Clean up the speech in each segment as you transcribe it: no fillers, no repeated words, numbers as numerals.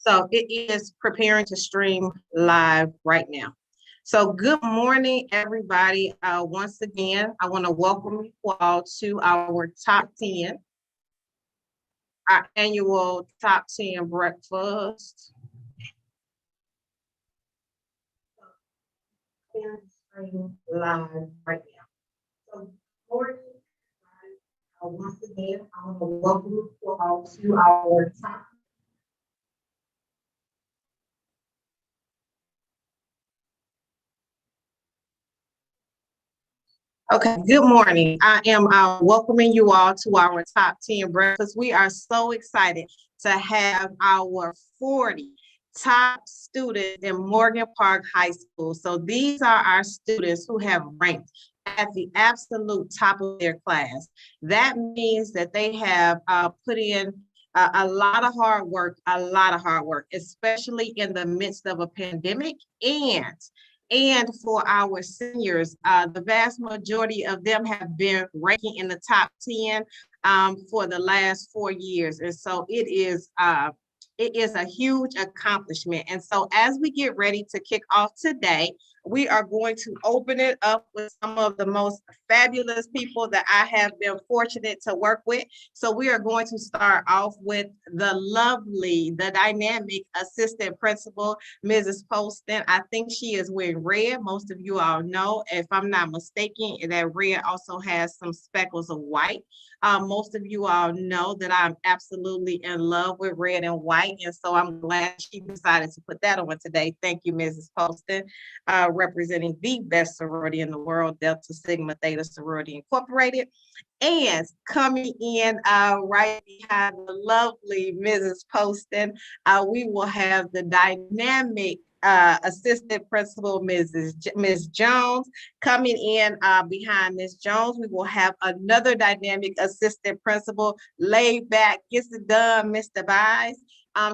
So it is preparing to stream live right now. So good morning, everybody. Once again, I want to welcome you all to our top 10, our annual top 10 breakfast. Stream live right now. So good morning, once again, I want to welcome you all to our top. Okay, good morning. I am welcoming you all to our top 10 breakfast. We are so excited to have our 40 top students in Morgan Park High School. So these are our students who have ranked at the absolute top of their class. That means that they have put in a lot of hard work, especially in the midst of a pandemic. And for our seniors, the vast majority of them have been ranking in the top 10 for the last 4 years. And so it is a huge accomplishment. And so as we get ready to kick off today, we are going to open it up with some of the most fabulous people that I have been fortunate to work with. So we are going to start off with the lovely, the dynamic assistant principal, Mrs. Poston. I think she is wearing red. Most of you all know, if I'm not mistaken, that red also has some speckles of white. Most of you all know that I'm absolutely in love with red and white, and so I'm glad she decided to put that on today. Thank you, Mrs. Poston, representing the best sorority in the world, Delta Sigma Theta Sorority Incorporated. And coming in right behind the lovely Mrs. Poston, we will have the dynamic assistant principal, Ms. Jones. Coming in behind Ms. Jones, we will have another dynamic assistant principal, laid back, gets it done, Mr. Bies.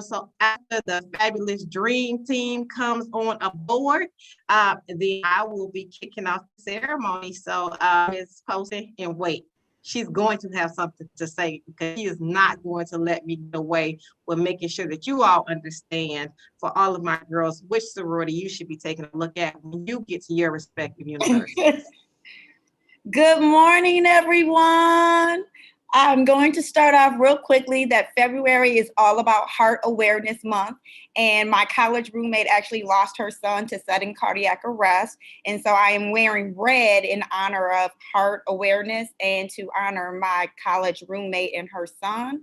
So after the fabulous dream team comes on aboard, then I will be kicking off the ceremony. So Ms. Poston, and wait, she's going to have something to say because she is not going to let me get away with making sure that you all understand, for all of my girls, which sorority you should be taking a look at when you get to your respective universities. Good morning, everyone. I'm going to start off real quickly that February is all about Heart Awareness Month, and my college roommate actually lost her son to sudden cardiac arrest, and so I am wearing red in honor of Heart Awareness and to honor my college roommate and her son.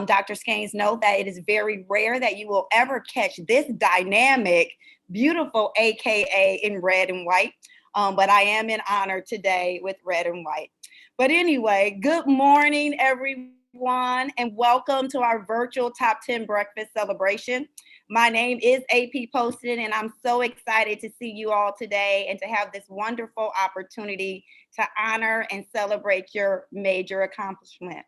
Dr. Skanes, note that it is very rare that you will ever catch this dynamic, beautiful AKA in red and white, but I am in honor today with red and white. But anyway, good morning, everyone, and welcome to our virtual Top 10 Breakfast celebration. My name is AP Poston, and I'm so excited to see you all today and to have this wonderful opportunity to honor and celebrate your major accomplishment.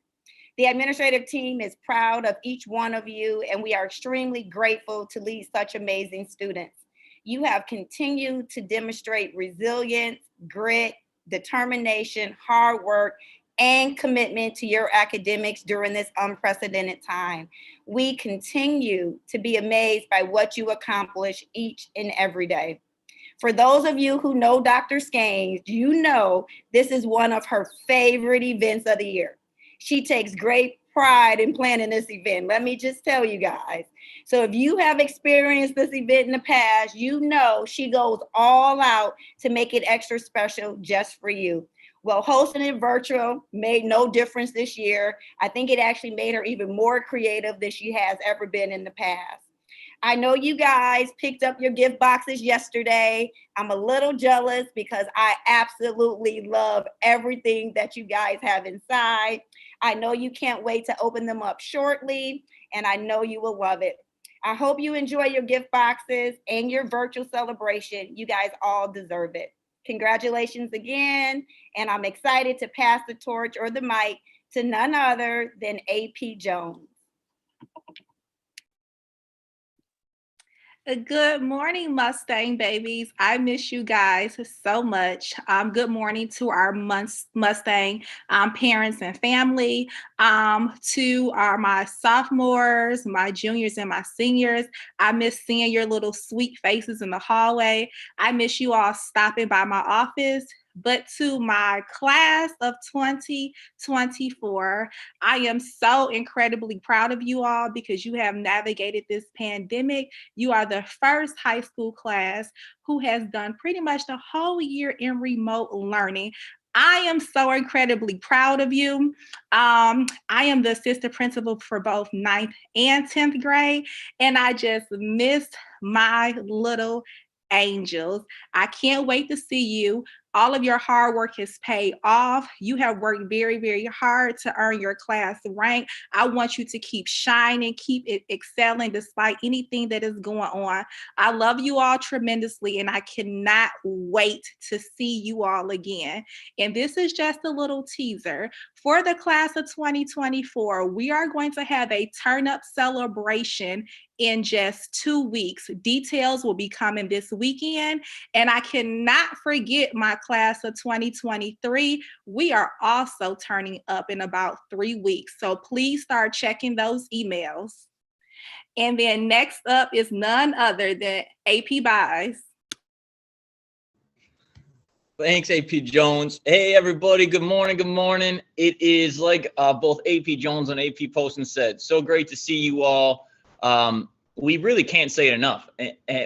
The administrative team is proud of each one of you, and we are extremely grateful to lead such amazing students. You have continued to demonstrate resilience, grit, determination, hard work, and commitment to your academics during this unprecedented time. We continue to be amazed by what you accomplish each and every day. For those of you who know Dr. Skanes, you know this is one of her favorite events of the year. She takes great pride in planning this event. Let me just tell you guys. So if you have experienced this event in the past, you know she goes all out to make it extra special just for you. Well, hosting it virtual made no difference this year. I think it actually made her even more creative than she has ever been in the past. I know you guys picked up your gift boxes yesterday. I'm a little jealous because I absolutely love everything that you guys have inside. I know you can't wait to open them up shortly, and I know you will love it. I hope you enjoy your gift boxes and your virtual celebration. You guys all deserve it. Congratulations again, and I'm excited to pass the torch or the mic to none other than AP Jones. Good morning, Mustang babies. I miss you guys so much. Good morning to our Mustang parents and family, to my sophomores, my juniors, and my seniors. I miss seeing your little sweet faces in the hallway. I miss you all stopping by my office. But to my class of 2024, I am so incredibly proud of you all because you have navigated this pandemic. You are the first high school class who has done pretty much the whole year in remote learning. I am so incredibly proud of you. I am the assistant principal for both 9th and 10th grade, and I just miss my little angels. I can't wait to see you. All of your hard work has paid off. You have worked very, very hard to earn your class rank. I want you to keep shining, keep excelling despite anything that is going on. I love you all tremendously, and I cannot wait to see you all again. And this is just a little teaser. For the class of 2024, we are going to have a turn up celebration in just 2 weeks. Details will be coming this weekend. And I cannot forget my class of 2023. We are also turning up in about 3 weeks. So please start checking those emails. And then next up is none other than AP Buys. Thanks, AP Jones. Hey, everybody. Good morning. Good morning. It is like both AP Jones and AP Poston said. So great to see you all. We really can't say it enough.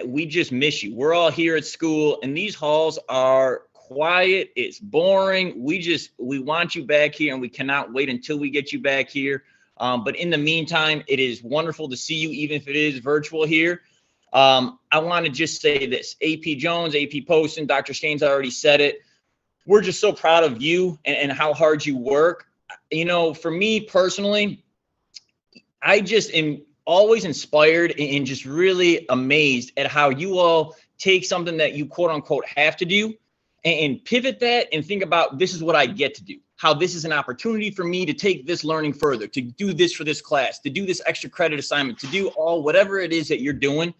We just miss you. We're all here at school, and these halls are quiet. It's boring. We want you back here, and we cannot wait until we get you back here. But in the meantime, it is wonderful to see you, even if it is virtual here. I want to just say this, AP Jones, AP Poston, Dr. Staines already said it. We're just so proud of you and how hard you work. You know, for me personally, I just am always inspired and just really amazed at how you all take something that you quote unquote have to do and pivot that and think about, this is what I get to do. How this is an opportunity for me to take this learning further, to do this for this class, to do this extra credit assignment, to do whatever it is that you're doing.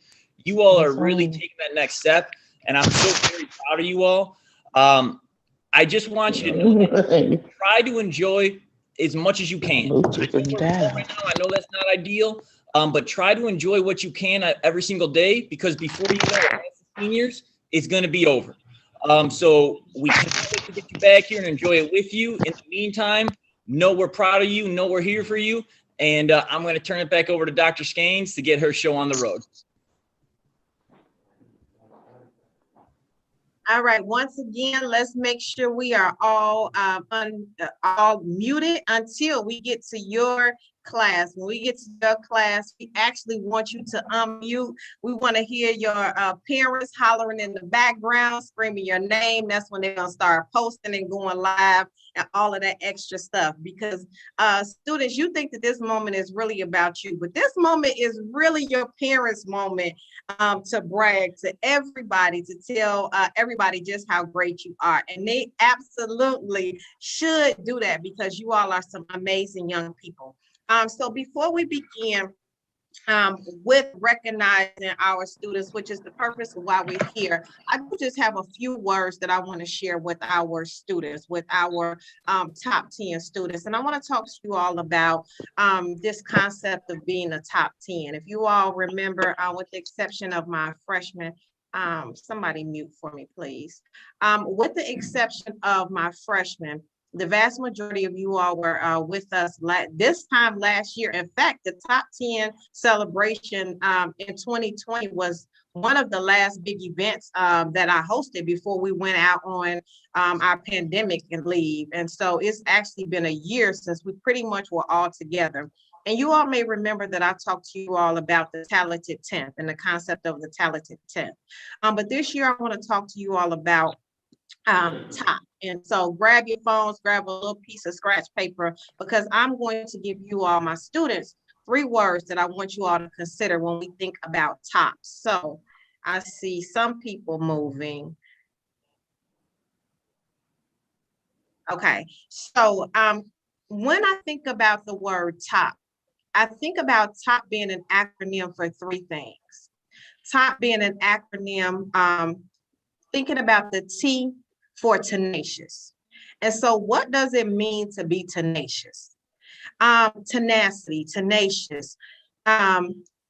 You all are really taking that next step, and I'm so very proud of you all. I just want you to know that try to enjoy as much as you can. I know right now, I know that's not ideal, but try to enjoy what you can every single day, because before you know it, as seniors, it's going to be over. So we can't wait to get you back here and enjoy it with you. In the meantime, know we're proud of you, know we're here for you, and I'm going to turn it back over to Dr. Staines to get her show on the road. All right, once again, let's make sure we are all muted until we get to your class. When we get to your class, we actually want you to unmute. We want to hear your parents hollering in the background, screaming your name. That's when they're going to start posting and going live and all of that extra stuff. Because students, you think that this moment is really about you, but this moment is really your parents' moment to brag to everybody, to tell everybody just how great you are. And they absolutely should do that, because you all are some amazing young people. So before we begin with recognizing our students, which is the purpose of why we're here, I do just have a few words that I want to share with our students, with our top 10 students. And I want to talk to you all about this concept of being a top 10. If you all remember, with the exception of my freshmen, somebody mute for me, please. With the exception of my freshmen, the vast majority of you all were with us this time last year. In fact, the top 10 celebration in 2020 was one of the last big events that I hosted before we went out on our pandemic and leave. And so it's actually been a year since we pretty much were all together. And you all may remember that I talked to you all about the talented 10th and the concept of the talented 10th. But this year I want to talk to you all about top. And so grab your phones, grab a little piece of scratch paper, because I'm going to give you all, my students, 3 words that I want you all to consider when we think about top. So I see some people moving. Okay, so when I think about the word top, I think about top being an acronym for 3 things. TOP being an acronym, thinking about the T for tenacious. And so what does it mean to be tenacious? Tenacity, tenacious.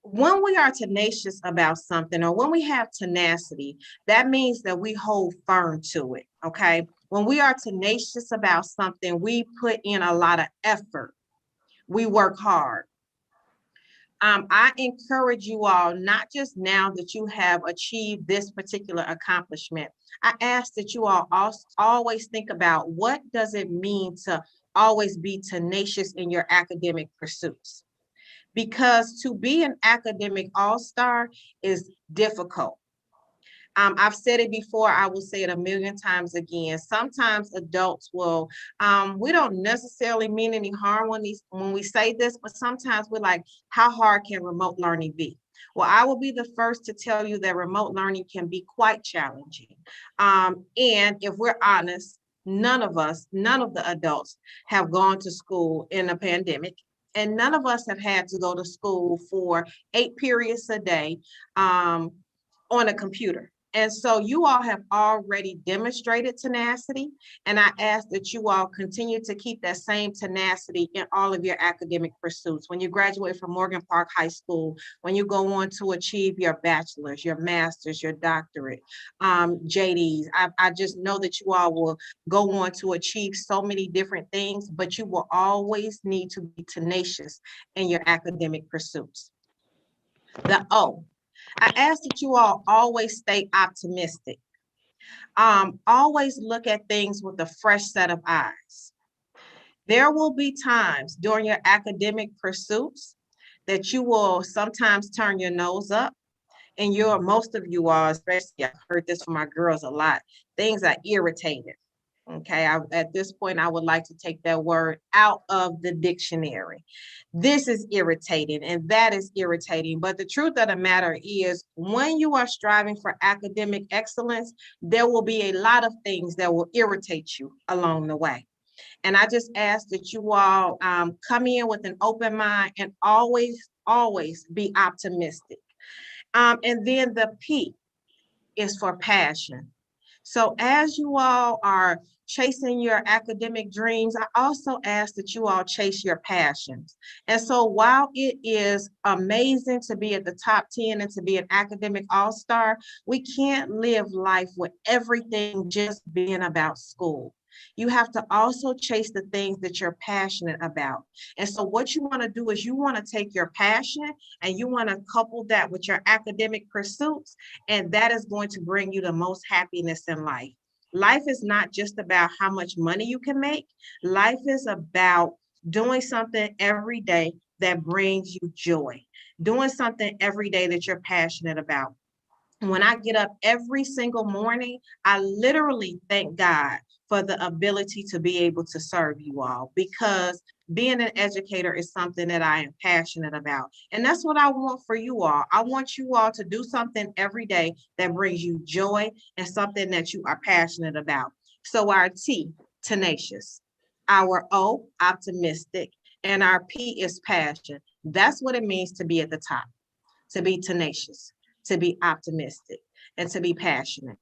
When we are tenacious about something, or when we have tenacity, that means that we hold firm to it, okay? When we are tenacious about something, we put in a lot of effort. We work hard. I encourage you all, not just now that you have achieved this particular accomplishment, I ask that you all always think about, what does it mean to always be tenacious in your academic pursuits? Because to be an academic all-star is difficult. I've said it before, I will say it a million times again. Sometimes adults will, we don't necessarily mean any harm when we say this, but sometimes we're like, how hard can remote learning be? Well, I will be the first to tell you that remote learning can be quite challenging. And if we're honest, none of the adults have gone to school in a pandemic. And none of us have had to go to school for 8 periods a day on a computer. And so you all have already demonstrated tenacity, and I ask that you all continue to keep that same tenacity in all of your academic pursuits. When you graduate from Morgan Park High School, when you go on to achieve your bachelor's, your master's, your doctorate, JDs, I just know that you all will go on to achieve so many different things, but you will always need to be tenacious in your academic pursuits. The O. I ask that you all always stay optimistic. Always look at things with a fresh set of eyes. There will be times during your academic pursuits that you will sometimes turn your nose up, and most of you all, especially, I've heard this from my girls a lot, things are irritated. Okay, at this point, I would like to take that word out of the dictionary. This is irritating and that is irritating. But the truth of the matter is, when you are striving for academic excellence, there will be a lot of things that will irritate you along the way. And I just ask that you all come in with an open mind and always be optimistic. And then the P is for passion. So as you all are chasing your academic dreams, I also ask that you all chase your passions. And so while it is amazing to be at the top 10 and to be an academic all-star, we can't live life with everything just being about school. You have to also chase the things that you're passionate about. And so what you want to do is you want to take your passion and you want to couple that with your academic pursuits, and that is going to bring you the most happiness in life. Life is not just about how much money you can make. Life is about doing something every day that brings you joy, doing something every day that you're passionate about. When I get up every single morning, I literally thank God for the ability to be able to serve you all, because being an educator is something that I am passionate about. And that's what I want for you all. I want you all to do something every day that brings you joy and something that you are passionate about. So our T, tenacious, our O, optimistic, and our P is passion. That's what it means to be at the top, to be tenacious, to be optimistic, and to be passionate.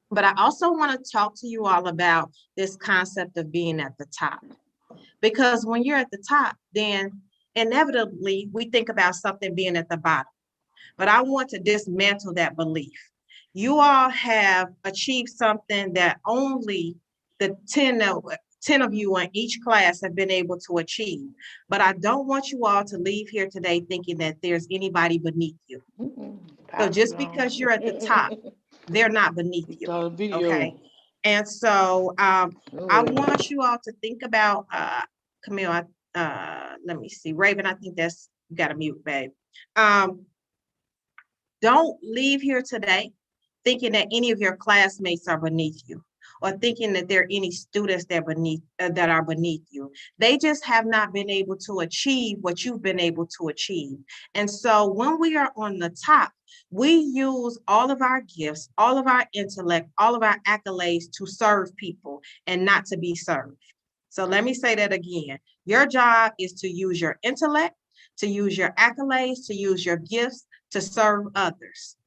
But I also want to talk to you all about this concept of being at the top. Because when you're at the top, then inevitably we think about something being at the bottom. But I want to dismantle that belief. You all have achieved something that only the 10 of you in each class have been able to achieve. But I don't want you all to leave here today thinking that there's anybody beneath you. So just because you're at the top, they're not beneath you, okay? And so I want you all to think about, Camille, let me see, Raven, I think that's, you got to mute, babe. Don't leave here today thinking that any of your classmates are beneath you, or thinking that there are any students that are beneath you. They just have not been able to achieve what you've been able to achieve. And so when we are on the top, we use all of our gifts, all of our intellect, all of our accolades to serve people and not to be served. So let me say that again. Your job is to use your intellect, to use your accolades, to use your gifts, to serve others.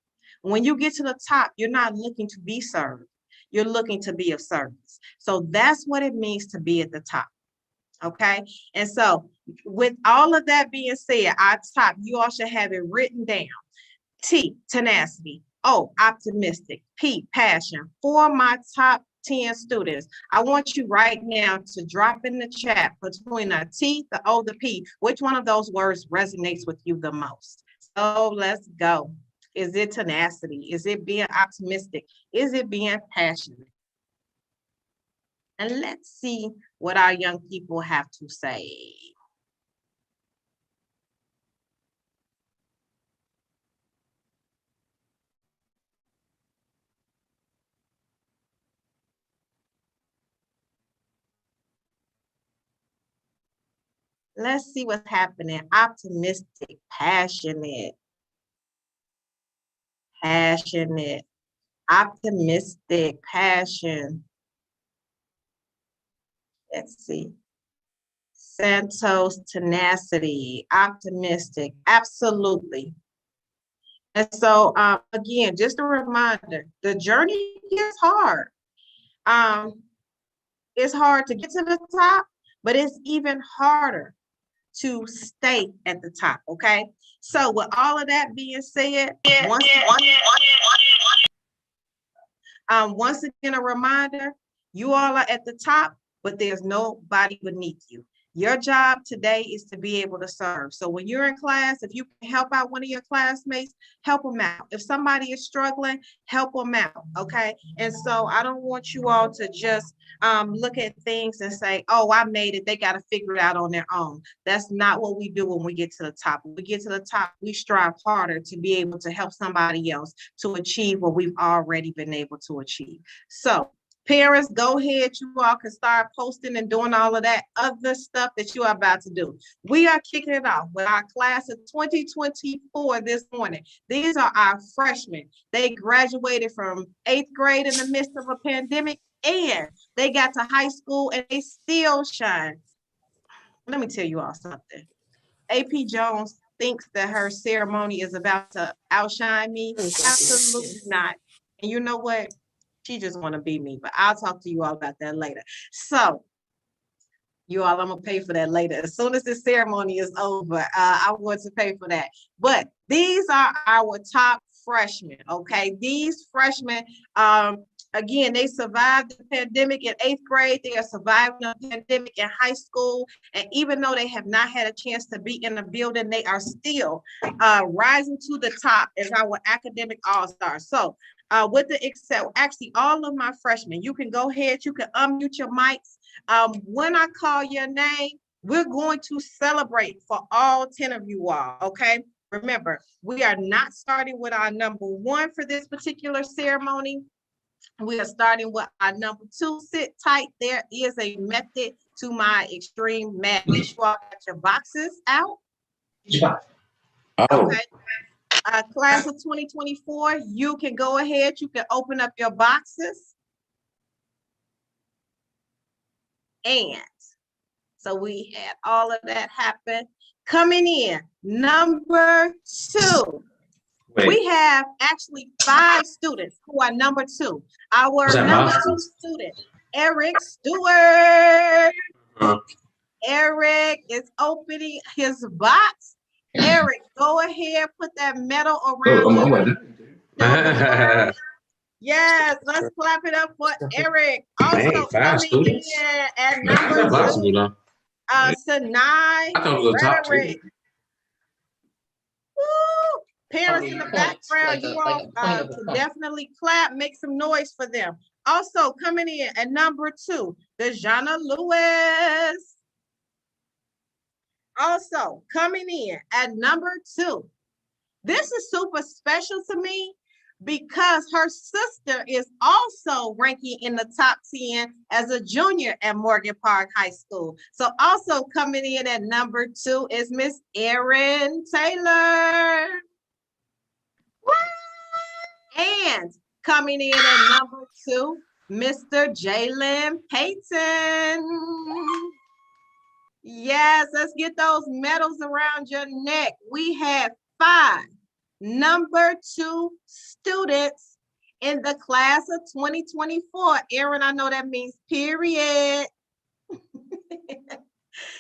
When you get to the top, you're not looking to be served. You're looking to be of service. So that's what it means to be at the top. Okay. And so with all of that being said, our top, you all should have it written down. T, tenacity. O, optimistic. P, passion. For my top 10 students, I want you right now to drop in the chat between the T, the O, the P, which one of those words resonates with you the most? So let's go. Is it tenacity? Is it being optimistic? Is it being passionate? And let's see what our young people have to say. Let's see what's happening. Optimistic, passionate, optimistic, passion. Let's see. Santos, tenacity, optimistic, absolutely. And so again, just a reminder, the journey is hard. It's hard to get to the top, but it's even harder to stay at the top, okay? So with all of that being said, once again, a reminder, you all are at the top, but there's nobody beneath you. Your job today is to be able to serve. So when you're in class, if you can help out one of your classmates, help them out. If somebody is struggling, help them out, okay? And so I don't want you all to just look at things and say, oh, I made it, they got to figure it out on their own. That's not what we do when we get to the top. When we get to the top, we strive harder to be able to help somebody else to achieve what we've already been able to achieve. So parents, go ahead. You all can start posting and doing all of that other stuff that you are about to do. We are kicking it off with our class of 2024 this morning. These are our freshmen. They graduated from 8th grade in the midst of a pandemic, and they got to high school and they still shine. Let me tell you all something. AP Jones thinks that her ceremony is about to outshine me. Absolutely not. And you know what? She just want to be me, but I'll talk to you all about that later. So you all, I'm gonna pay for that later. As soon as this ceremony is over, I want to pay for that. But these are our top freshmen, okay? These freshmen, again, they survived the pandemic in 8th grade. They are surviving the pandemic in high school. And even though they have not had a chance to be in the building, they are still rising to the top as our academic all-stars. So with the Excel, actually all of my freshmen, you can go ahead, you can unmute your mics. When I call your name, we're going to celebrate for all 10 of you all, okay? Remember, we are not starting with our number 1 for this particular ceremony. We are starting with our number 2. Sit tight. There is a method to my extreme madness. You all got your boxes out? Yeah. Okay. Class of 2024, you can go ahead. You can open up your boxes. And so we had all of that happen. Coming in, number 2. Wait. We have actually 5 students who are number 2. Our number 2 student, Eric Stewart. Eric is opening his box. Eric, go ahead, put that medal around you. Yes, let's clap it up for Eric. Also coming in at number 2, Sanai Frederick. Woo! Parents in the background, you all can definitely clap, make some noise for them. Also coming in at number 2, Dejana Lewis. Also coming in at number 2. This is super special to me because her sister is also ranking in the top 10 as a junior at Morgan Park High School. So also coming in at number 2 is Miss Erin Taylor. And coming in at number 2, Mr. Jalen Payton. Yes, let's get those medals around your neck. We had 5 number 2 students in the class of 2024. Erin, I know that means period.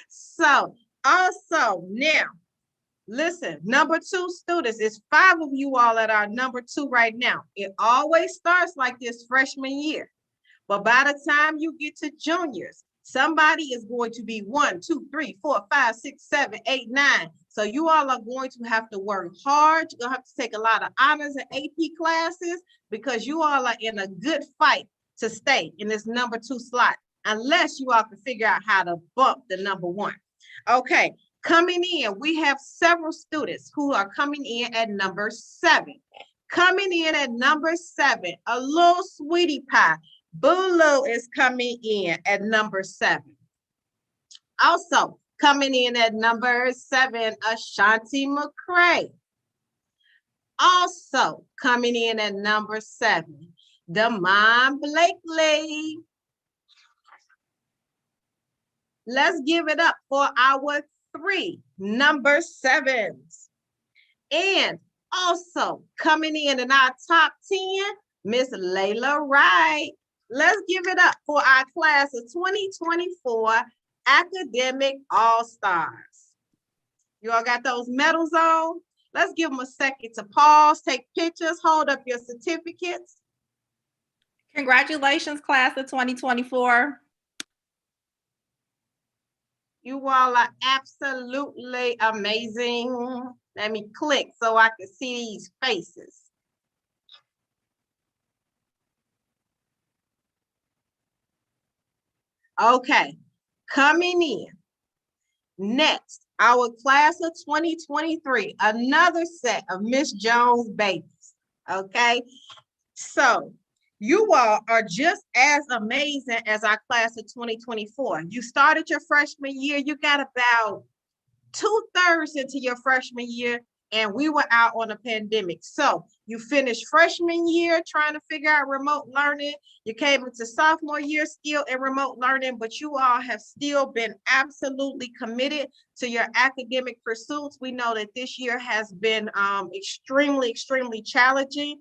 So also now, listen, number 2 students, it's 5 of you all that are number 2 right now. It always starts like this freshman year. But by the time you get to juniors, somebody is going to be 1, 2, 3, 4, 5, 6, 7, 8, 9. So you all are going to have to work hard. You're going to have to take a lot of honors and AP classes because you all are in a good fight to stay in this number 2 slot, unless you all can figure out how to bump the number 1. Okay, coming in, we have several students who are coming in at number 7. Coming in at number 7, a little sweetie pie. Bulu is coming in at number 7. Also coming in at number 7, Ashanti McCray. Also coming in at number 7, Damon Blakely. Let's give it up for our 3 number 7s. And also coming in our top 10, Miss Layla Wright. Let's give it up for our class of 2024 Academic All-Stars. You all got those medals on? Let's give them a second to pause, take pictures, hold up your certificates. Congratulations, class of 2024. You all are absolutely amazing. Let me click so I can see these faces. Okay, coming in. Next, our class of 2023, another set of Miss Jones babies. Okay, so you all are just as amazing as our class of 2024. You started your freshman year, you got about 2/3 into your freshman year, and we were out on a pandemic. So you finished freshman year trying to figure out remote learning. You came into sophomore year still in remote learning, but you all have still been absolutely committed to your academic pursuits. We know that this year has been extremely, extremely challenging.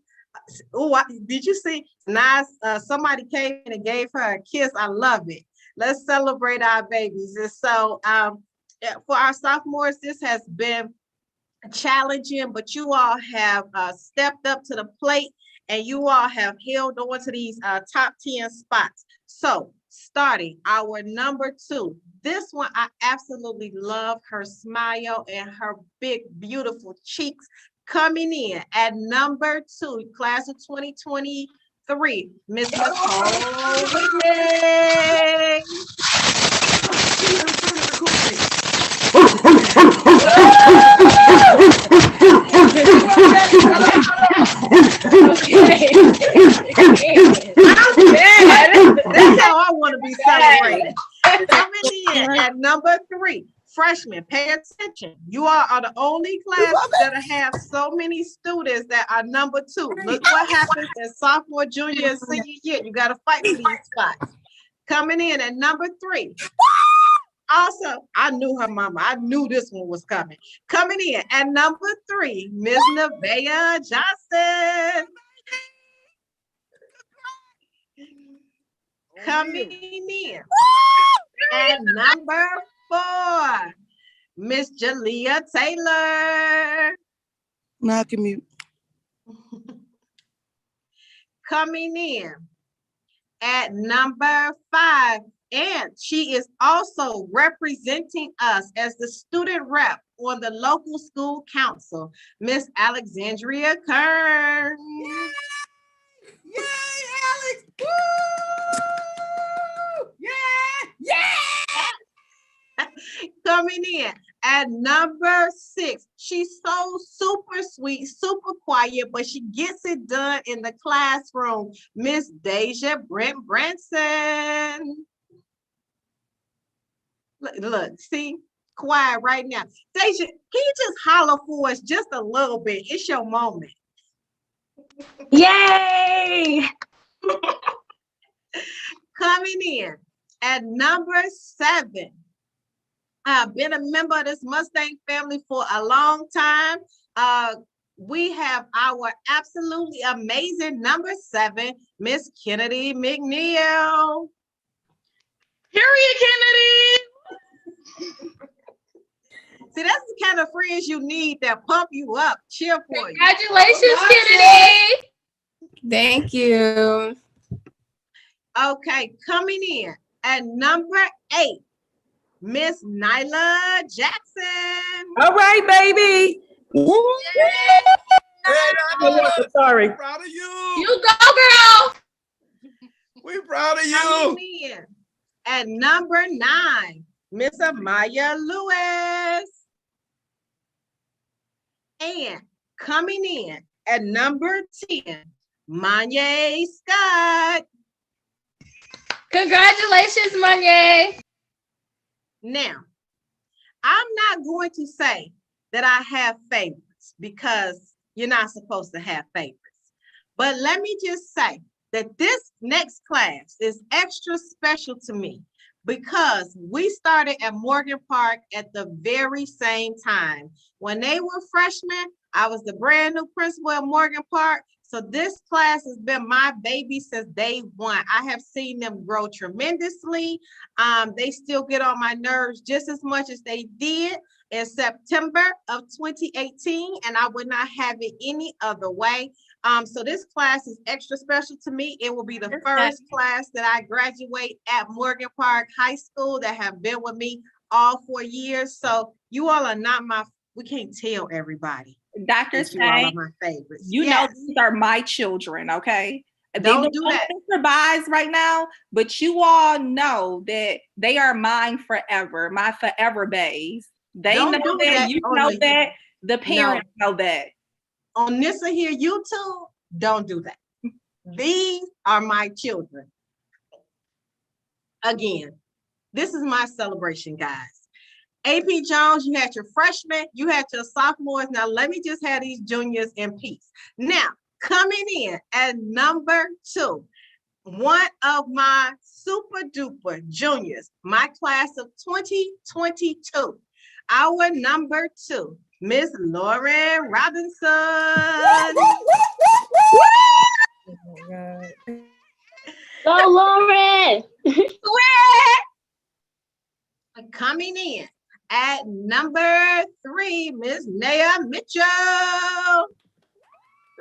Oh, did you see? Nice. Somebody came in and gave her a kiss. I love it. Let's celebrate our babies. And so for our sophomores, this has been challenging, but you all have stepped up to the plate and you all have held on to these top 10 spots. So starting our number 2, this one, I absolutely love her smile and her big, beautiful cheeks. Coming in at number 2, class of 2023, Miss Nicole Whitney. That's how I want to be celebrated. Coming in at number 3, freshmen, pay attention. You all are the only class that have so many students that are number 2. Look what happens in sophomore, junior, and senior year. You got to fight for these spots. Coming in at number 3. Also, I knew her mama. I knew this one was coming. Coming in at number 3, Ms. Nevaeh Johnson. Coming in at number 4, Miss Jalea Taylor. Now I can mute. Coming in at number 5, and she is also representing us as the student rep on the local school council, Miss Alexandria Kern. Yay! Yay, Alex! Woo! Yeah! Yeah! Coming in at number 6, she's so super sweet, super quiet, but she gets it done in the classroom, Miss Deja Brent Branson. Look, see, quiet right now. Deja, can you just holler for us just a little bit? It's your moment. Yay! Coming in at number 7, I've been a member of this Mustang family for a long time. We have our absolutely amazing number 7, Miss Kennedy McNeil. Period, Kennedy. See, that's the kind of friends you need that pump you up, cheer for you. Congratulations, Kennedy. Thank you. Okay, coming in at number 8, Miss Nyla Jackson. All right, baby. Sorry. We're proud of you. You go, girl. We're proud of you. Coming in at number 9, Miss Amaya Lewis. And coming in at number 10, Manye Scott. Congratulations, Monye. Now, I'm not going to say that I have favorites because you're not supposed to have favorites. But let me just say that this next class is extra special to me because we started at Morgan Park at the very same time. When they were freshmen, I was the brand new principal at Morgan Park. So this class has been my baby since day one. I have seen them grow tremendously. They still get on my nerves just as much as they did in September of 2018, and I would not have it any other way. So this class is extra special to me. It will be the first class that I graduate at Morgan Park High School that have been with me all 4 years. So you all are not we can't tell everybody. Dr. that you all are Stang, my favorites. you know Yes. these are my children, okay? Don't do that. Survives right now, but you all know that they are mine forever, my forever bays. They Don't know do that, that you on know the- that, the parents know that. On this here YouTube, don't do that. These are my children. Again, this is my celebration, guys. AP Jones, you had your freshmen, you had your sophomores. Now let me just have these juniors in peace. Now, coming in at number 2, one of my super duper juniors, my class of 2022, our number 2, Miss Lauren Robinson. Go, Lauren. Coming in at number 3, Miss Naya Mitchell.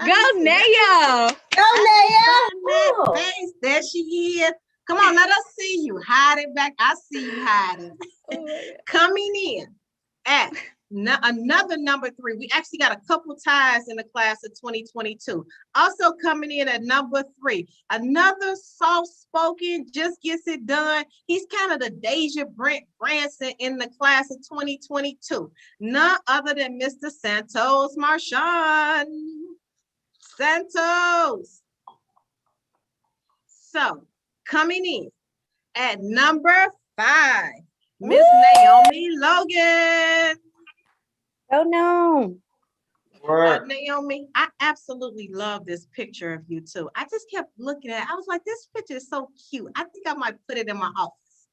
Go, Naya. That face, there she is. Come on, let us see you. Hide it back. I see you hiding. Coming in at another number 3. We actually got a couple ties in the class of 2022. Also coming in at number 3, another soft-spoken, just gets it done. He's kind of the Deja Branson in the class of 2022. None other than Mr. Santos Marchand. Santos. So coming in at number 5, Miss Naomi Logan. Oh, no. Naomi, I absolutely love this picture of you too. I just kept looking at it. I was like, this picture is so cute. I think I might put it in my office.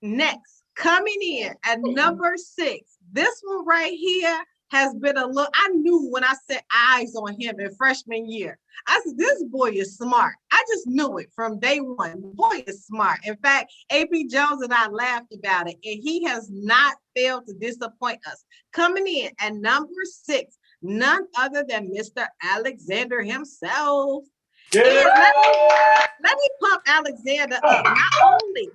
Next, coming in at number 6, this one right here has been a look. I knew when I set eyes on him in freshman year. I said, this boy is smart. I just knew it from day one. The boy is smart. In fact, AP Jones and I laughed about it, and he has not failed to disappoint us. Coming in at number 6, none other than Mr. Alexander himself. Yeah. Let me pump Alexander up. Not only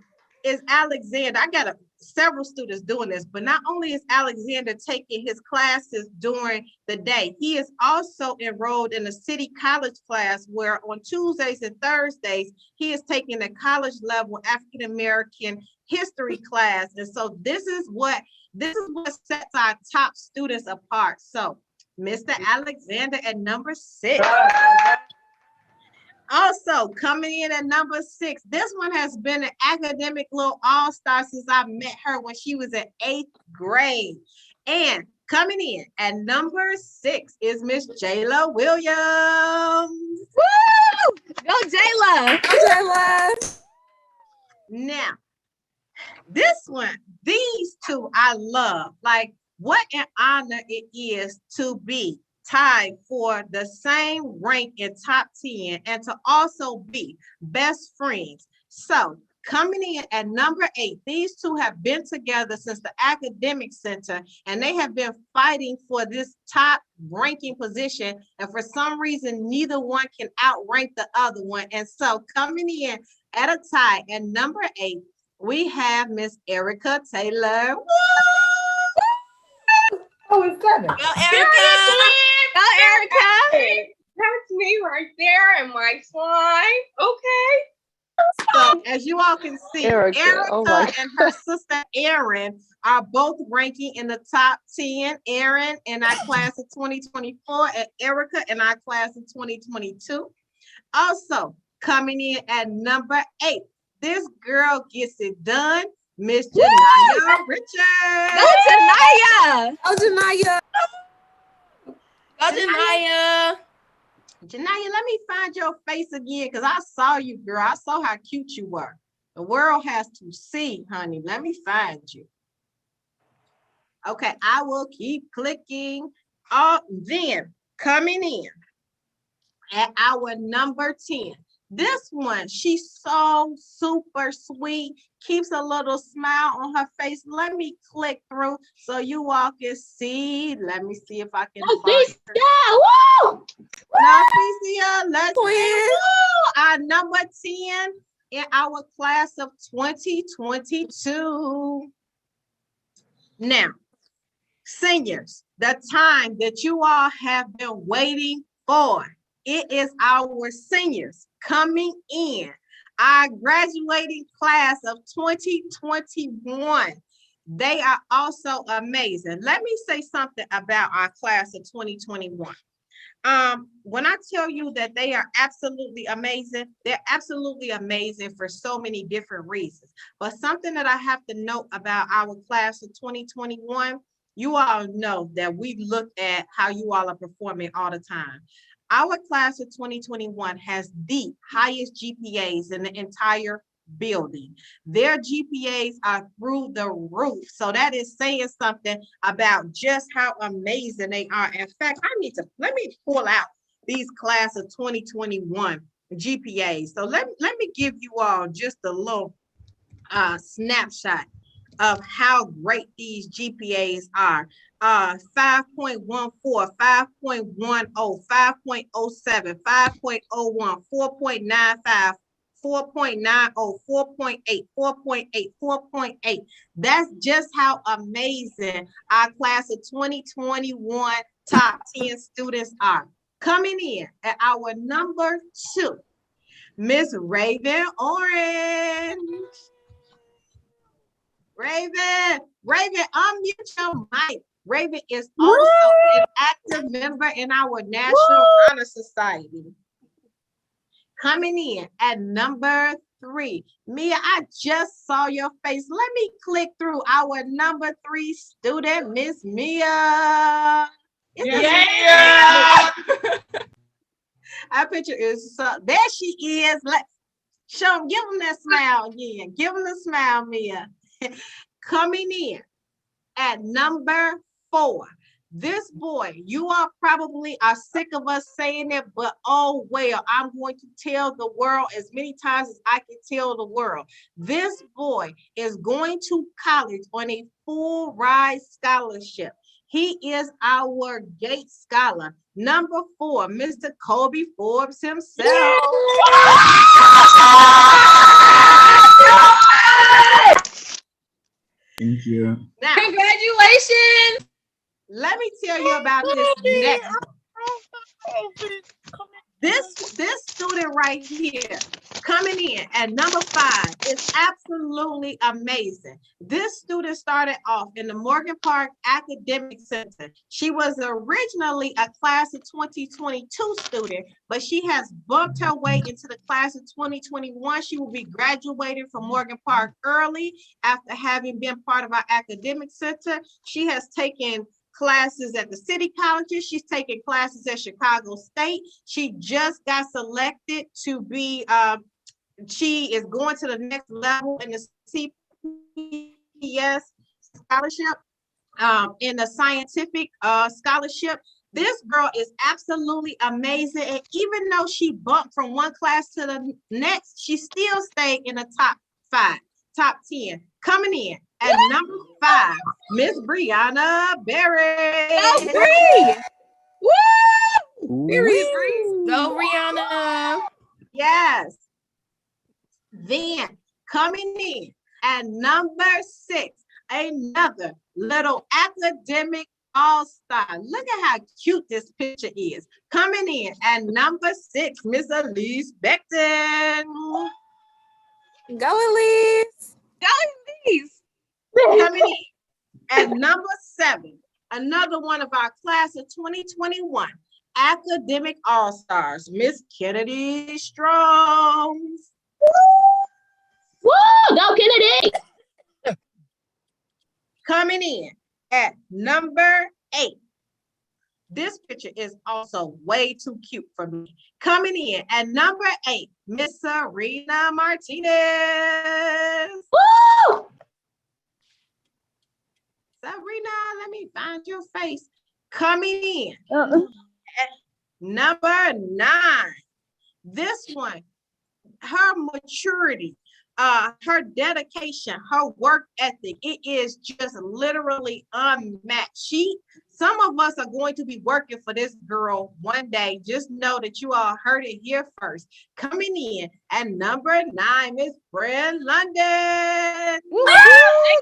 is Alexander, I got several students doing this, but not only is Alexander taking his classes during the day, he is also enrolled in a city college class where on Tuesdays and Thursdays, he is taking a college level African-American history class. And so this is what sets our top students apart. So Mr. Alexander at number 6. Also coming in at number 6, this one has been an academic little all-star since I met her when she was in 8th grade. And coming in at number 6 is Miss Jayla Williams. Woo! Go, Jayla. Jayla. Now, This one, these two I love. Like, what an honor it is to be tied for the same rank in top 10 and to also be best friends. So coming in at number 8, these two have been together since the academic center, and they have been fighting for this top ranking position. And for some reason, neither one can outrank the other one. And so coming in at a tie at number 8, we have Miss Erica Taylor. Woo! Oh, it's 7. Go, Erica. Go, Erica. That's me right there and my slime. Okay. So as you all can see, Erica, Erica and her sister Erin are both ranking in the top 10. Erin in our class of 2024 and Erica in our class of 2022. Also coming in at number 8, this girl gets it done, Miss Janaya Richards. Go, Janaya. Oh, Janaya. Go, Janaya. Janaya, let me find your face again because I saw you, girl. I saw how cute you were. The world has to see, honey. Let me find you. Okay, I will keep clicking. Then coming in at our number 10. This one, she's so super sweet, keeps a little smile on her face. Let me click through so you all can see. Let me see if I can find her. Yeah, woo! Now, Cecilia, let's our number 10 in our class of 2022. Now, seniors, the time that you all have been waiting for. It is our seniors coming in, our graduating class of 2021. They are also amazing. Let me say something about our class of 2021. When I tell you that they are absolutely amazing, they're absolutely amazing for so many different reasons. But something that I have to note about our class of 2021, you all know that we look at how you all are performing all the time. Our class of 2021 has the highest GPAs in the entire building. Their GPAs are through the roof. So that is saying something about just how amazing they are. In fact, let me pull out these class of 2021 GPAs. So let me give you all just a little snapshot of how great these GPAs are. 5.14, 5.10, 5.07, 5.01, 4.95, 4.90, 4.8, 4.8, 4.8. That's just how amazing our class of 2021 top 10 students are. Coming in at our number 2, Miss Raven Orange. Raven, unmute your mic. Raven is also an active member in our National Honor Society. Coming in at number 3, Mia, I just saw your face. Let me click through our number 3 student, Miss Mia. Yeah. Our picture is there. She is. Give them that smile again. Give them the smile, Mia. Coming in at number 4, this boy, you all probably are sick of us saying it, but oh well, I'm going to tell the world as many times as I can tell the world. This boy is going to college on a full ride scholarship. He is our GATE scholar. Number 4, Mr. Kobe Forbes himself. Thank you. Now, Congratulations. let me tell you about this next one. This student right here coming in at number 5 is absolutely amazing. This student started off in the Morgan Park Academic Center. She was originally a class of 2022 student, but she has bumped her way into the class of 2021. She will be graduating from Morgan Park early after having been part of our academic center. She has taken classes at the city colleges. She's taking classes at Chicago State. She just got selected to be, she is going to the next level in the CPS scholarship, in the scientific scholarship. This girl is absolutely amazing. And even though she bumped from one class to the next, she still stayed in the top 5, top 10. Coming in at number 5, Miss Brianna Berry. Go Bree! Woo! Go Brianna! Yes. Then coming in at number 6, another little academic all-star. Look at how cute this picture is. Coming in at number 6, Miss Elise Becton. Go Elise! Go Elise. Coming in at number 7, another one of our class of 2021 academic all-stars, Miss Kennedy Strong. Woo! Go Kennedy. Coming in at number 8. This picture is also way too cute for me. Coming in at number 8, Miss Serena Martinez. Woo! Serena, let me find your face. Coming in at number 9. This one, her maturity, her dedication, her work ethic, it is just literally unmatched. Some of us are going to be working for this girl one day. Just know that you all heard it here first. Coming in at number 9, Miss Fred London. Woo!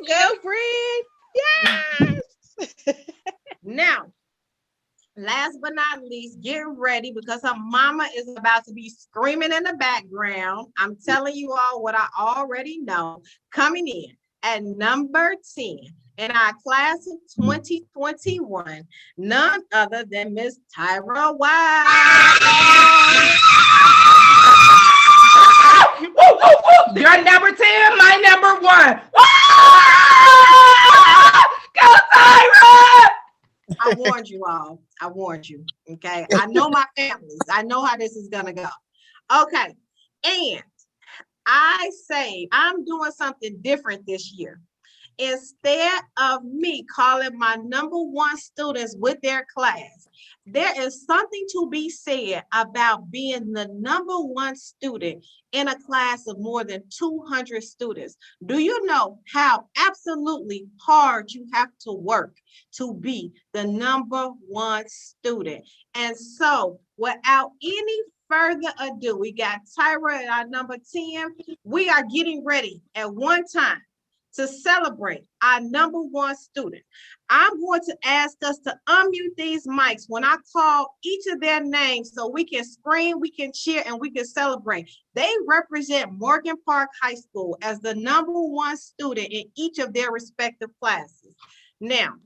Go Fred. Yes. Now, last but not least, get ready because her mama is about to be screaming in the background. I'm telling you all what I already know. Coming in at number 10 in our class of 2021, none other than Miss Tyra White. Your number 10, my number 1. Go Tyra! I warned you all. I warned you. Okay. I know my families. I know how this is going to go. Okay. And I say I'm doing something different this year. Instead of me calling my number 1 students with their class, there is something to be said about being the number 1 student in a class of more than 200 students. Do you know how absolutely hard you have to work to be the number 1 student? And so without any further ado, we got Tyra at our number 10. We are getting ready at one time to celebrate our number 1 student. I'm going to ask us to unmute these mics when I call each of their names so we can scream, we can cheer, and we can celebrate. They represent Morgan Park High School as the number 1 student in each of their respective classes. Now,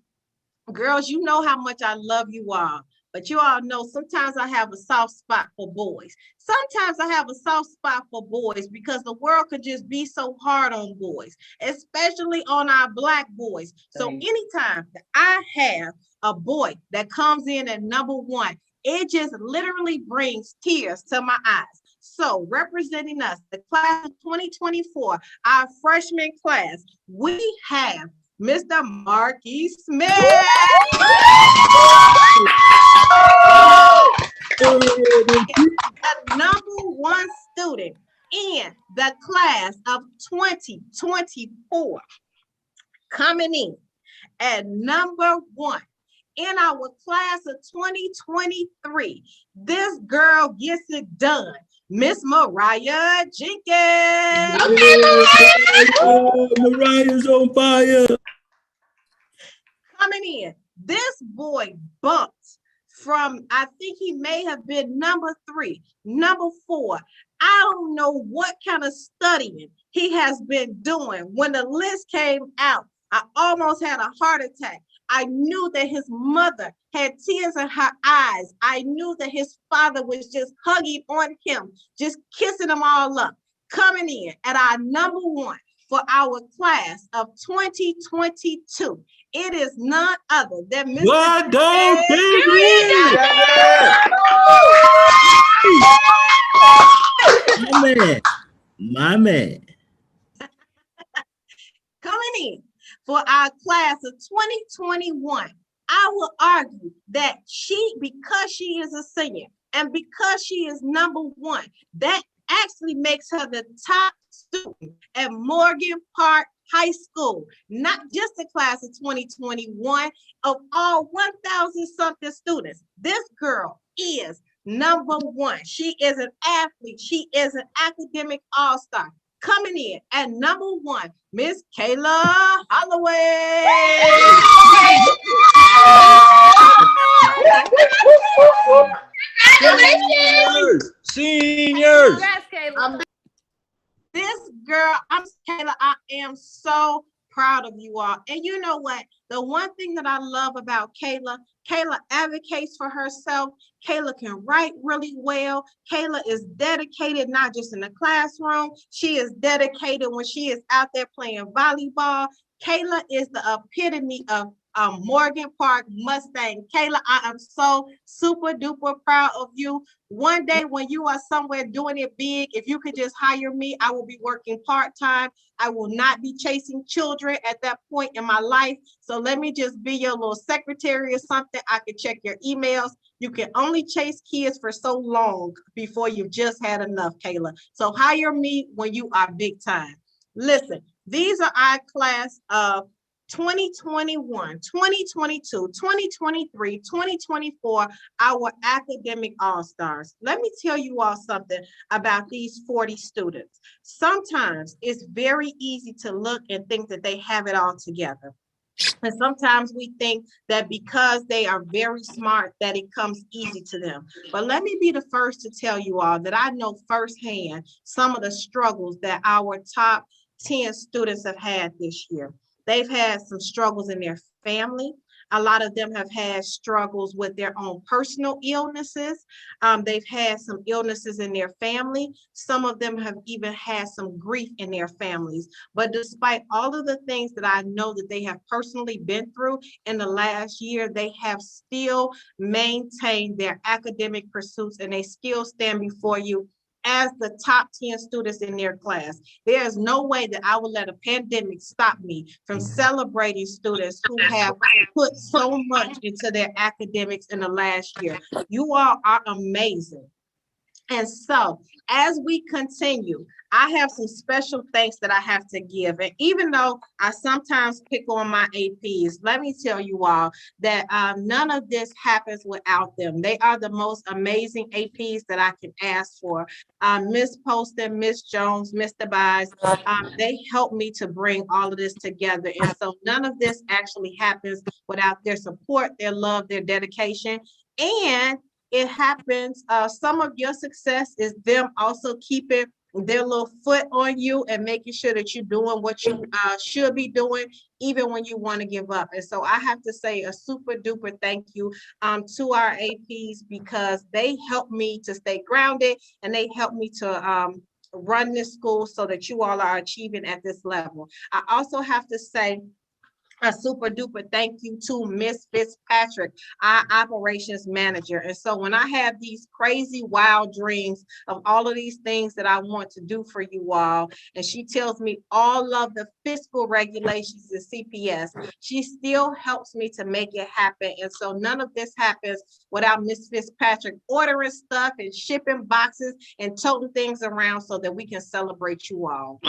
girls, you know how much I love you all. But you all know sometimes I have a soft spot for boys. Sometimes I have a soft spot for boys because the world could just be so hard on boys, especially on our Black boys. So anytime that I have a boy that comes in at number 1, it just literally brings tears to my eyes. So representing us, the class of 2024, our freshman class, we have Mr. Marky Smith. The number 1 student in the class of 2024, coming in at number 1 in our class of 2023. This girl gets it done. Miss Mariah Jenkins. Mariah's on fire. Coming in, this boy bumped from, I think he may have been number 3, number 4. I don't know what kind of studying he has been doing. When the list came out, I almost had a heart attack. I knew that his mother had tears in her eyes. I knew that his father was just hugging on him, just kissing them all up. Coming in at our number 1 for our class of 2022. It is none other than Mr. What dog baby? My man. in for our class of 2021, I will argue that because she is a senior and because she is number one, that actually makes her the top student at Morgan Park High School, not just the class of 2021, of all 1,000 something students. This girl is number one. She is an athlete. She is an academic all-star. Coming in at number one, Miss Kayla Holloway. Seniors. Congrats, Kayla. This girl, Kayla, I am so proud of you all. And you know what? The one thing that I love about Kayla advocates for herself. Kayla can write really well. Kayla is dedicated, not just in the classroom. She is dedicated when she is out there playing volleyball. Kayla is the epitome of Morgan Park Mustang. Kayla, I am so super duper proud of you. One day when you are somewhere doing it big, if you could just hire me, I will be working part-time. I will not be chasing children at that point in my life. So let me just be your little secretary or something. I can check your emails. You can only chase kids for so long before you've just had enough, Kayla. So hire me when you are big time. Listen, these are our class of 2021, 2022, 2023, 2024, our academic all-stars. Let me tell you all something about these 40 students. Sometimes it's very easy to look and think that they have it all together. And sometimes we think that because they are very smart, that it comes easy to them. But let me be the first to tell you all that I know firsthand some of the struggles that our top 10 students have had this year. They've had some struggles in their family. A lot of them have had struggles with their own personal illnesses. They've had some illnesses in their family. Some of them have even had some grief in their families. But despite all of the things that I know that they have personally been through in the last year, they have still maintained their academic pursuits, and they still stand before you as the top 10 students in their class. There is no way that I will let a pandemic stop me from celebrating students who have put so much into their academics in the last year. You all are amazing. And so as we continue, I have some special thanks that I have to give. And even though I sometimes pick on my APs, let me tell you all that none of this happens without them. They are the most amazing APs that I can ask for. Miss Poston, Miss Jones, Mr. Bies, they help me to bring all of this together. And so none of this actually happens without their support, their love, their dedication. And it happens, some of your success is them also keeping their little foot on you and making sure that you're doing what you should be doing, even when you want to give up. And so I have to say a super duper thank you to our APs, because they help me to stay grounded and they help me to run this school so that you all are achieving at this level. I also have to say a super duper thank you to Miss Fitzpatrick, our operations manager. And so when I have these crazy wild dreams of all of these things that I want to do for you all, and she tells me all of the fiscal regulations and CPS, she still helps me to make it happen. And so none of this happens without Miss Fitzpatrick ordering stuff and shipping boxes and toting things around so that we can celebrate you all.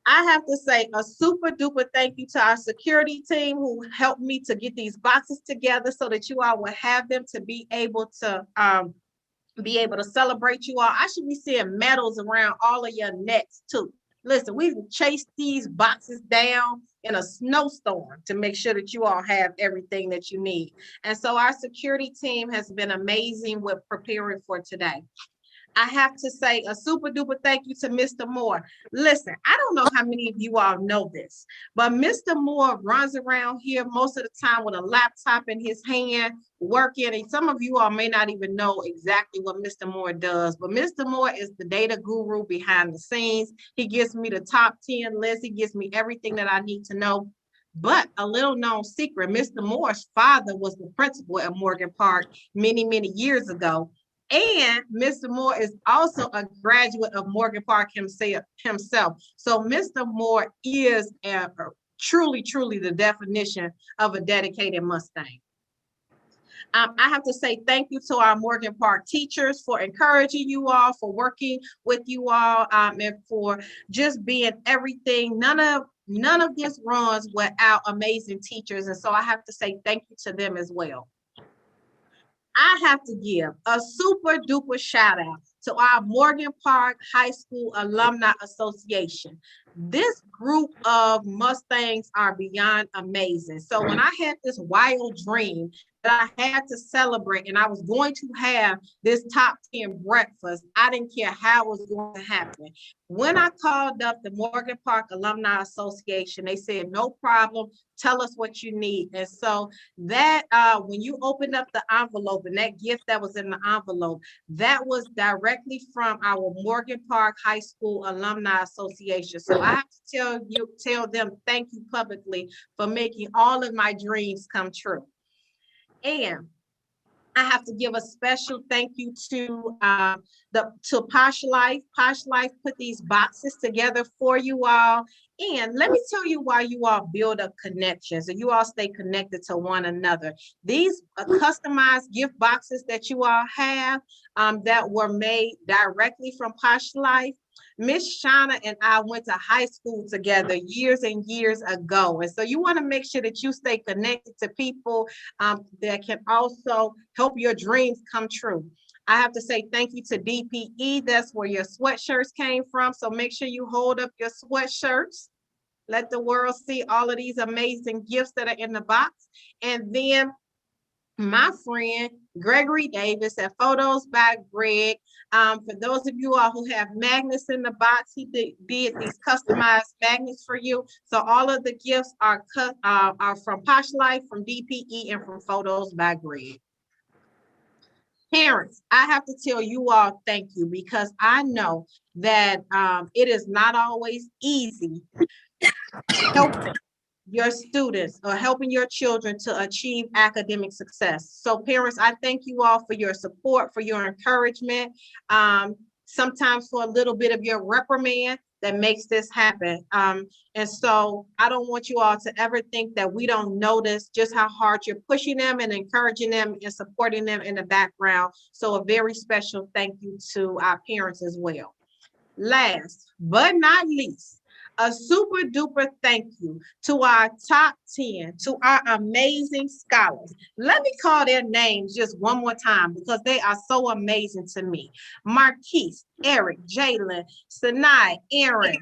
I have to say a super duper thank you to our security team who helped me to get these boxes together so that you all will have them to be able to celebrate you all. I should be seeing medals around all of your necks too. Listen, we've chased these boxes down in a snowstorm to make sure that you all have everything that you need. And so our security team has been amazing with preparing for today. I have to say a super duper thank you to Mr. Moore. Listen, I don't know how many of you all know this, but Mr. Moore runs around here most of the time with a laptop in his hand working. And some of you all may not even know exactly what Mr. Moore does, but Mr. Moore is the data guru behind the scenes. He gives me the top 10 list. He gives me everything that I need to know. But a little known secret, Mr. Moore's father was the principal at Morgan Park many, many years ago. And Mr. Moore is also a graduate of Morgan Park himself. So Mr. Moore is truly, truly the definition of a dedicated Mustang. I have to say thank you to our Morgan Park teachers for encouraging you all, for working with you all, and for just being everything. None of this runs without amazing teachers. And so I have to say thank you to them as well. I have to give a super duper shout out to our Morgan Park High School Alumni Association. This group of Mustangs are beyond amazing. So when I had this wild dream that I had to celebrate and I was going to have this top 10 breakfast, I didn't care how it was going to happen. When I called up the Morgan Park Alumni Association, they said, no problem, tell us what you need. And so that when you opened up the envelope and that gift that was in the envelope, that was directly from our Morgan Park High School Alumni Association. So I have to tell them thank you publicly for making all of my dreams come true. And I have to give a special thank you to Posh Life. Posh Life put these boxes together for you all. And let me tell you why you all build up connections and you all stay connected to one another. These customized gift boxes that you all have that were made directly from Posh Life. Miss Shauna and I went to high school together years and years ago. And so you want to make sure that you stay connected to people that can also help your dreams come true. I have to say thank you to DPE. That's where your sweatshirts came from. So make sure you hold up your sweatshirts. Let the world see all of these amazing gifts that are in the box. And then my friend Gregory Davis at Photos by Greg. For those of you all who have magnets in the box, he did these customized magnets for you. So all of the gifts are from Posh Life, from DPE, and from Photos by Greg. Parents, I have to tell you all thank you, because I know that it is not always easy helping your students or helping your children to achieve academic success. So parents, I thank you all for your support, for your encouragement, sometimes for a little bit of your reprimand that makes this happen. And so I don't want you all to ever think that we don't notice just how hard you're pushing them and encouraging them and supporting them in the background. So a very special thank you to our parents as well. Last but not least, a super duper thank you to our top 10, to our amazing scholars. Let me call their names just one more time because they are so amazing to me. Marquise, Eric, Jalen, Sanai, Aaron,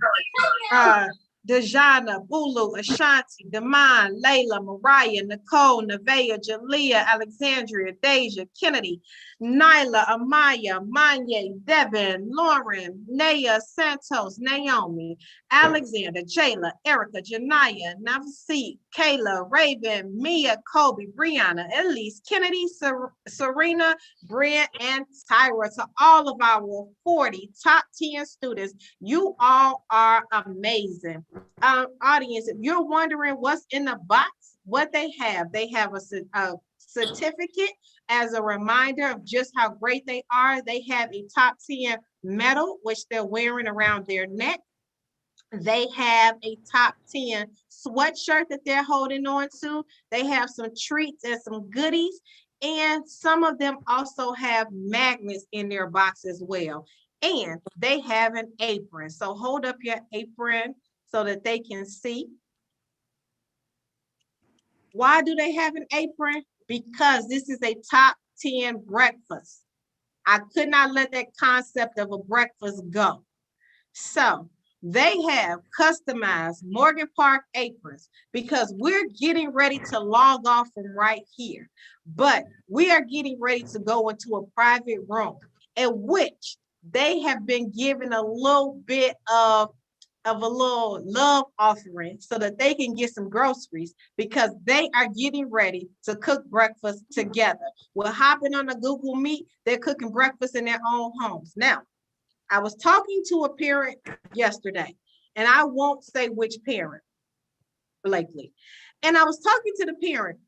Dejana, Bulu, Ashanti, Damon, Layla, Mariah, Nicole, Nevaeh, Jalea, Alexandria, Deja, Kennedy, Nyla, Amaya, Manye, Devin, Lauren, Naya, Santos, Naomi, Alexander, Jayla, Erica, Janaya, Navasi, Kayla, Raven, Mia, Kobe, Brianna, Elise, Kennedy, Serena, Brent, and Tyra. To all of our 40 top 10 students, you all are amazing. Audience, if you're wondering what's in the box, what they have a certificate as a reminder of just how great they are. They have a top 10 medal, which they're wearing around their neck. They have a top 10 sweatshirt that they're holding on to. They have some treats and some goodies. And some of them also have magnets in their box as well. And they have an apron. So hold up your apron so that they can see. Why do they have an apron? Because this is a top 10 breakfast. I could not let that concept of a breakfast go. So they have customized Morgan Park aprons because we're getting ready to log off from right here. But we are getting ready to go into a private room in which they have been given a little bit of a little love offering so that they can get some groceries because they are getting ready to cook breakfast together. We're hopping on a Google Meet. They're cooking breakfast in their own homes. Now, I was talking to a parent yesterday, and I won't say which parent, Blakely. And I was talking to the parent,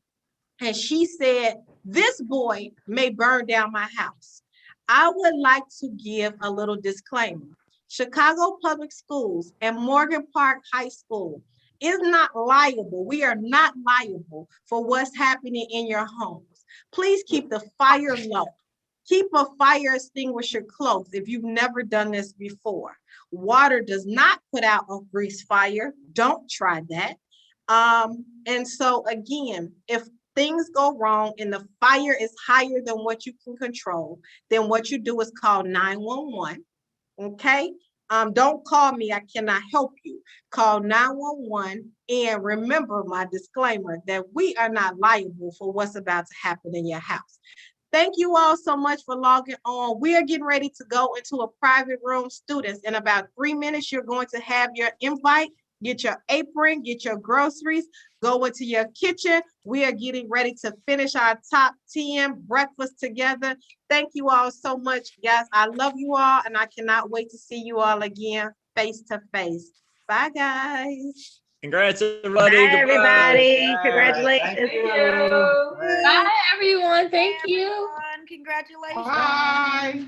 and she said, this boy may burn down my house. I would like to give a little disclaimer. Chicago Public Schools and Morgan Park High School is not liable. We are not liable for what's happening in your homes. Please keep the fire low. Keep a fire extinguisher close if you've never done this before. Water does not put out a grease fire. Don't try that. And so again, if things go wrong and the fire is higher than what you can control, then what you do is call 911. Okay? Don't call me. I cannot help you. Call 911 and remember my disclaimer that we are not liable for what's about to happen in your house. Thank you all so much for logging on. We are getting ready to go into a private room. Students, in about 3 minutes, you're going to have your invite, get your apron, get your groceries, go into your kitchen. We are getting ready to finish our top 10 breakfast together. Thank you all so much, guys. I love you all, and I cannot wait to see you all again face to face. Bye, guys. Congrats, everybody. Bye, Goodbye. everybody. Congratulations. Thank you. Bye, everyone. Thank you. Congratulations. Bye.